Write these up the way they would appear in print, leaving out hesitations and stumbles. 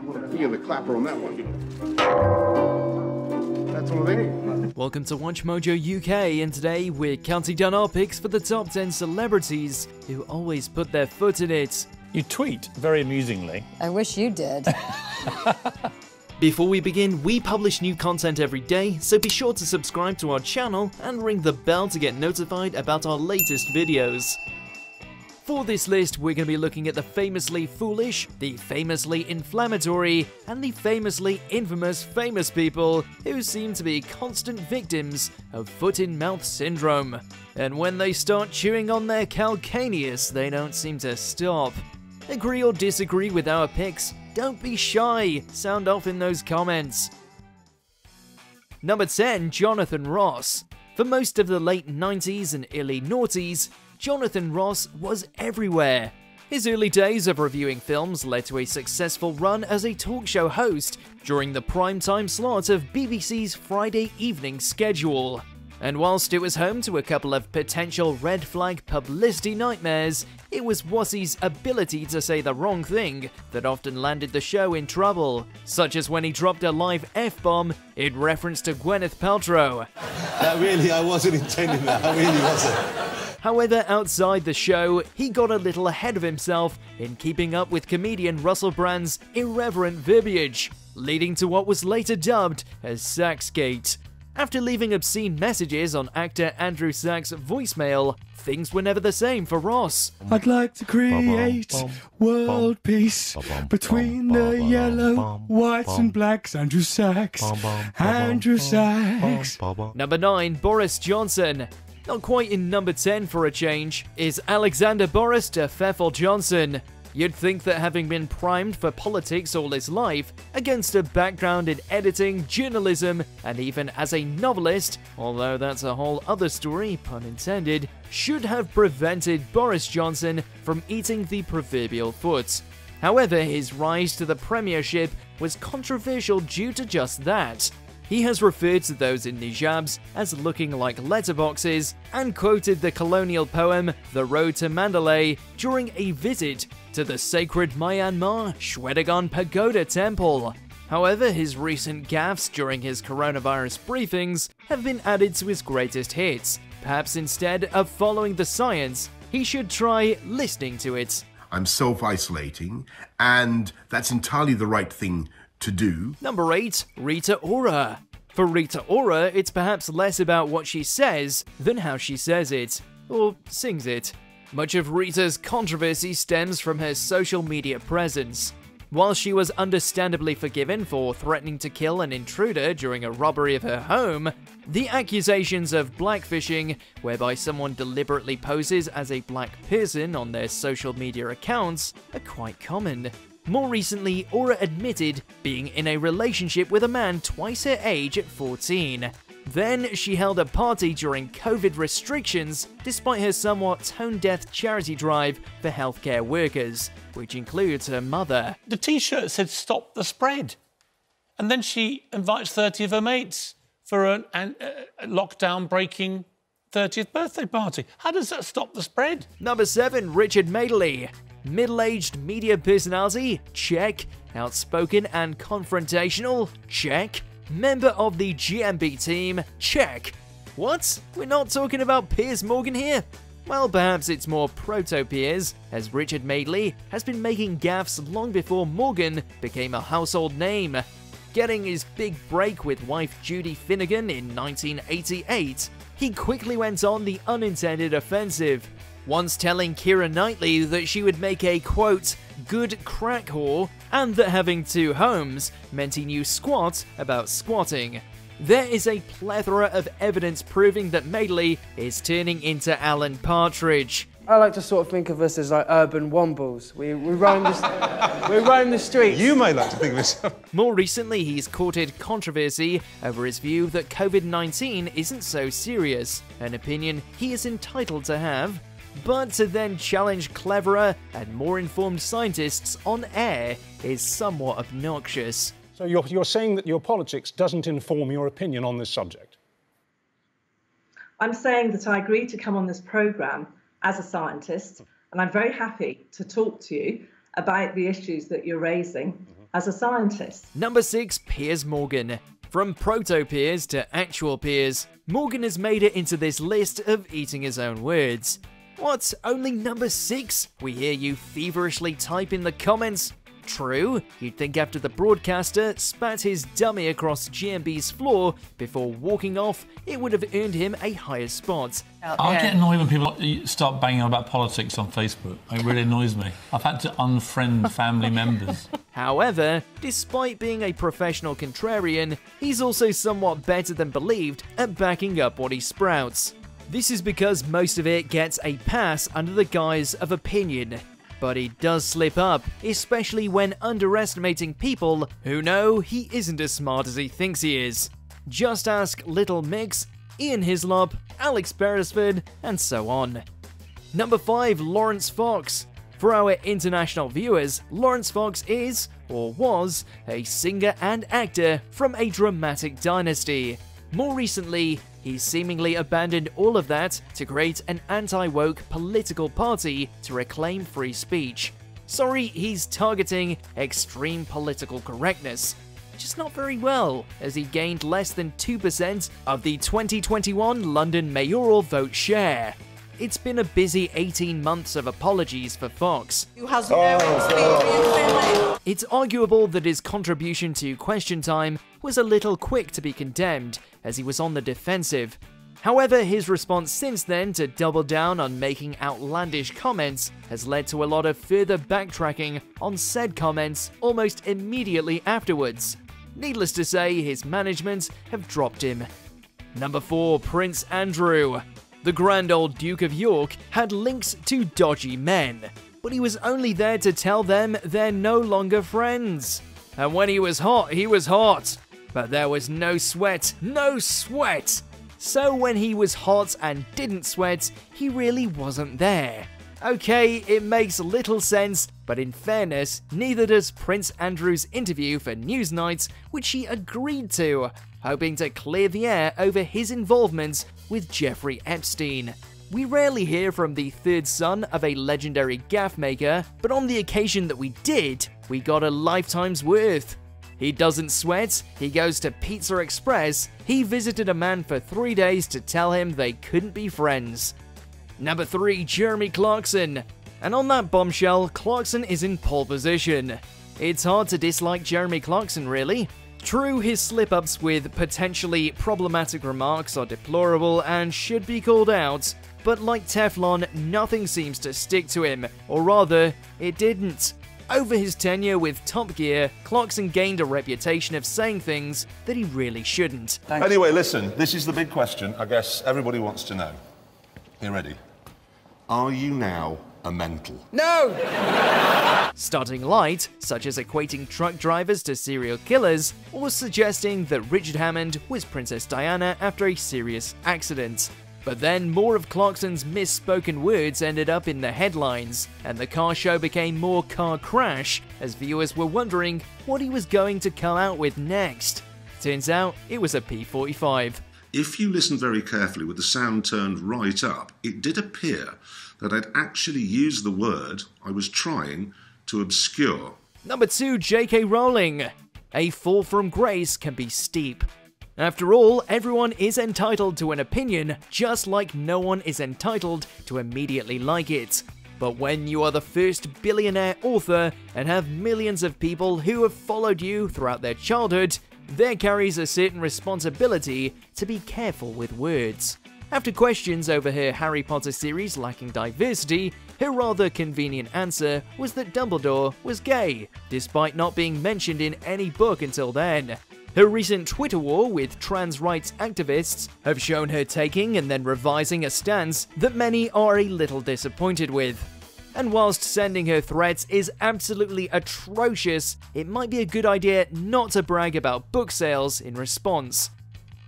Feel the clapper on that one. That's all they need. Welcome to WatchMojo UK, and today we're counting down our picks for the top 10 celebrities who always put their foot in it. You tweet very amusingly. I wish you did. Before we begin, we publish new content every day, so be sure to subscribe to our channel and ring the bell to get notified about our latest videos. For this list, we're going to be looking at the famously foolish, the famously inflammatory, and the famously infamous famous people who seem to be constant victims of foot-in-mouth syndrome. And when they start chewing on their calcaneus, they don't seem to stop. Agree or disagree with our picks? Don't be shy, sound off in those comments. Number 10, Jonathan Ross. For most of the late 90s and early noughties, Jonathan Ross was everywhere. His early days of reviewing films led to a successful run as a talk show host during the primetime slot of BBC's Friday evening schedule. And whilst it was home to a couple of potential red flag publicity nightmares, it was Wassie's ability to say the wrong thing that often landed the show in trouble, such as when he dropped a live F-bomb in reference to Gwyneth Paltrow. I wasn't intending that, I really wasn't. However, outside the show, he got a little ahead of himself in keeping up with comedian Russell Brand's irreverent verbiage, leading to what was later dubbed as Saxgate. After leaving obscene messages on actor Andrew Sachs' voicemail, things were never the same for Ross. I'd like to create world peace between the yellow, whites and blacks. Andrew Sachs, Andrew Sachs. Number 9, Boris Johnson. Not quite in number 10 for a change, is Alexander Boris de Pfeffel Johnson. You'd think that having been primed for politics all his life, against a background in editing, journalism, and even as a novelist, although that's a whole other story, pun intended, should have prevented Boris Johnson from eating the proverbial foot. However, his rise to the premiership was controversial due to just that. He has referred to those in hijabs as looking like letterboxes and quoted the colonial poem The Road to Mandalay during a visit to the sacred Myanmar Shwedagon Pagoda Temple. However, his recent gaffes during his coronavirus briefings have been added to his greatest hits. Perhaps instead of following the science, he should try listening to it. I'm self-isolating, and that's entirely the right thing to do. Number 8, Rita Ora. For Rita Ora, it's perhaps less about what she says than how she says it, or sings it. Much of Rita's controversy stems from her social media presence. While she was understandably forgiven for threatening to kill an intruder during a robbery of her home, the accusations of blackfishing, whereby someone deliberately poses as a black person on their social media accounts, are quite common. More recently, Ora admitted being in a relationship with a man twice her age at 14. Then, she held a party during COVID restrictions, despite her somewhat tone-deaf charity drive for healthcare workers, which includes her mother. The T-shirt said "Stop the Spread," and then she invites 30 of her mates for a lockdown-breaking 30th birthday party. How does that stop the spread? Number 7, Richard Madeley. Middle-aged media personality? Check. Outspoken and confrontational? Check. Member of the GMB team? Check. What? We're not talking about Piers Morgan here? Well, perhaps it's more proto-Piers, as Richard Madeley has been making gaffes long before Morgan became a household name. Getting his big break with wife Judy Finnegan in 1988, he quickly went on the unintended offensive, once telling Keira Knightley that she would make a, quote, good crack whore, and that having 2 homes meant he knew squat about squatting. There is a plethora of evidence proving that Madeley is turning into Alan Partridge. I like to sort of think of us as like urban wombles. We roam the streets. You may like to think of yourself. More recently, he's courted controversy over his view that COVID-19 isn't so serious, an opinion he is entitled to have, but to then challenge cleverer and more informed scientists on air is somewhat obnoxious. So you're saying that your politics doesn't inform your opinion on this subject? I'm saying that I agree to come on this programme as a scientist, and I'm very happy to talk to you about the issues that you're raising. as a scientist. Number 6, Piers Morgan. From proto-Piers to actual Piers, Morgan has made it into this list of eating his own words. What, only number 6? We hear you feverishly type in the comments. True, you'd think after the broadcaster spat his dummy across GMB's floor before walking off, it would have earned him a higher spot. I get annoyed when people start banging on about politics on Facebook. It really annoys me. I've had to unfriend family members. However, despite being a professional contrarian, he's also somewhat better than believed at backing up what he sprouts. This is because most of it gets a pass under the guise of opinion. But he does slip up, especially when underestimating people who know he isn't as smart as he thinks he is. Just ask Little Mix, Ian Hislop, Alex Beresford, and so on. Number 5, Lawrence Fox. For our international viewers, Lawrence Fox is, or was, a singer and actor from a dramatic dynasty. More recently, he's seemingly abandoned all of that to create an anti-woke political party to reclaim free speech. Sorry, he's targeting extreme political correctness. Just not very well, as he gained less than 2% of the 2021 London mayoral vote share. It's been a busy 18 months of apologies for Fox. It's arguable that his contribution to Question Time was a little quick to be condemned, as he was on the defensive. However, his response since then to double down on making outlandish comments has led to a lot of further backtracking on said comments almost immediately afterwards. Needless to say, his management have dropped him. Number 4, Prince Andrew. The grand old Duke of York had links to dodgy men, but he was only there to tell them they're no longer friends. And when he was hot, he was hot. But there was no sweat, no sweat! So when he was hot and didn't sweat, he really wasn't there. Okay, it makes little sense, but in fairness, neither does Prince Andrew's interview for Newsnight, which he agreed to, hoping to clear the air over his involvement with Jeffrey Epstein. We rarely hear from the third son of a legendary gaff maker, but on the occasion that we did, we got a lifetime's worth. He doesn't sweat, he goes to Pizza Express, he visited a man for 3 days to tell him they couldn't be friends. Number 3, Jeremy Clarkson. And on that bombshell, Clarkson is in pole position. It's hard to dislike Jeremy Clarkson, really. True, his slip-ups with potentially problematic remarks are deplorable and should be called out, but like Teflon, nothing seems to stick to him, or rather, it didn't. Over his tenure with Top Gear, Clarkson gained a reputation of saying things that he really shouldn't. Thanks. Anyway, listen, this is the big question I guess everybody wants to know. You ready? Are you now a mental? No! Starting light, such as equating truck drivers to serial killers, or suggesting that Richard Hammond was Princess Diana after a serious accident. But then more of Clarkson's misspoken words ended up in the headlines, and the car show became more car crash, as viewers were wondering what he was going to come out with next. Turns out, it was a P45. If you listen very carefully with the sound turned right up, it did appear that I'd actually used the word I was trying to obscure. Number 2, J.K. Rowling. A fall from grace can be steep. After all, everyone is entitled to an opinion, just like no one is entitled to immediately like it. But when you are the first billionaire author and have millions of people who have followed you throughout their childhood, there carries a certain responsibility to be careful with words. After questions over her Harry Potter series lacking diversity, her rather convenient answer was that Dumbledore was gay, despite not being mentioned in any book until then. Her recent Twitter war with trans rights activists have shown her taking and then revising a stance that many are a little disappointed with. And whilst sending her threats is absolutely atrocious, it might be a good idea not to brag about book sales in response.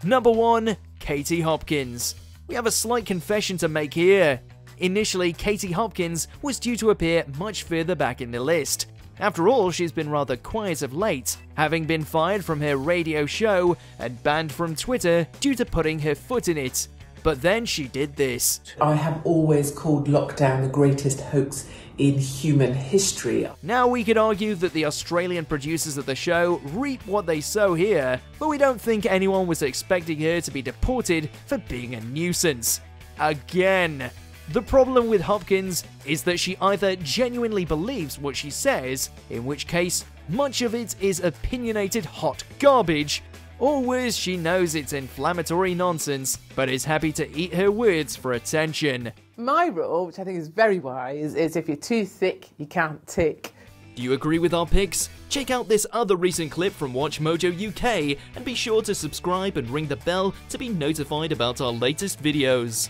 Number 1, Katie Hopkins. We have a slight confession to make here. Initially, Katie Hopkins was due to appear much further back in the list. After all, she's been rather quiet of late, having been fired from her radio show and banned from Twitter due to putting her foot in it. But then she did this. I have always called lockdown the greatest hoax in human history. Now we could argue that the Australian producers of the show reap what they sow here, but we don't think anyone was expecting her to be deported for being a nuisance. Again. The problem with Hopkins is that she either genuinely believes what she says, in which case much of it is opinionated hot garbage, or worse, she knows it's inflammatory nonsense, but is happy to eat her words for attention. My rule, which I think is very wise, is if you're too thick, you can't tick. Do you agree with our picks? Check out this other recent clip from WatchMojo UK, and be sure to subscribe and ring the bell to be notified about our latest videos.